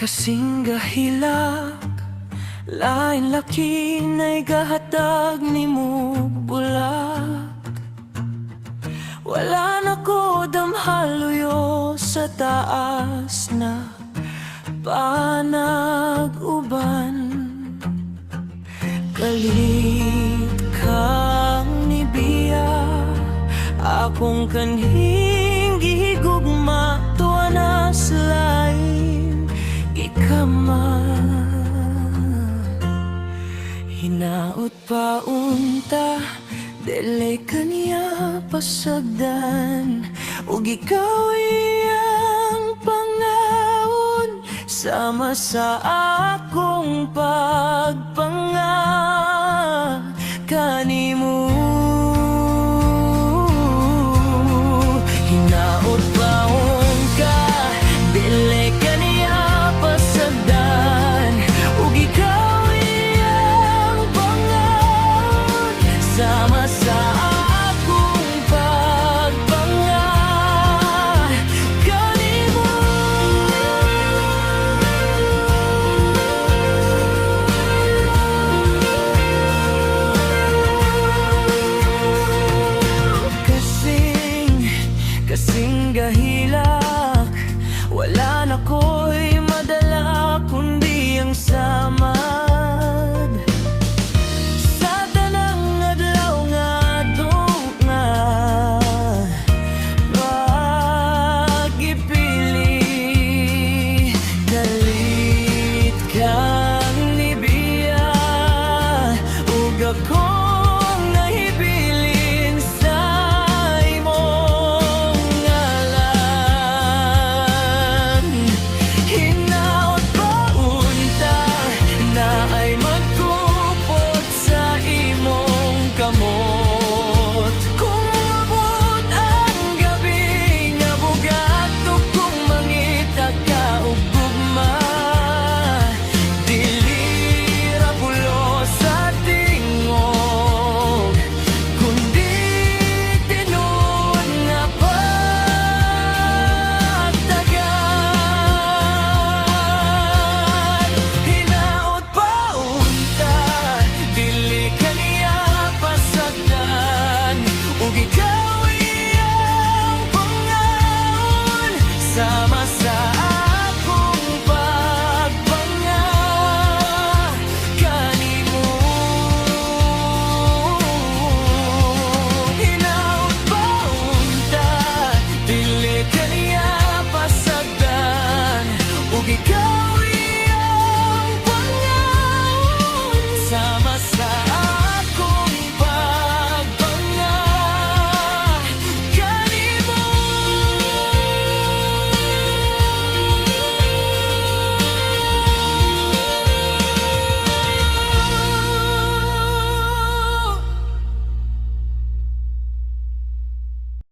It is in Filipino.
kasing gahilak, lain laki na'y gahatag ni mo bulak. Wala na ko damhaluyo sa taas na panag-uban. Kalit kang nibiya, akong kanhing gihigugma, tuwa na selain ikama. Hinaot pa unta, dili kaniya pasagdan, ug ikaw iyang pangawon sama sa akong pagpang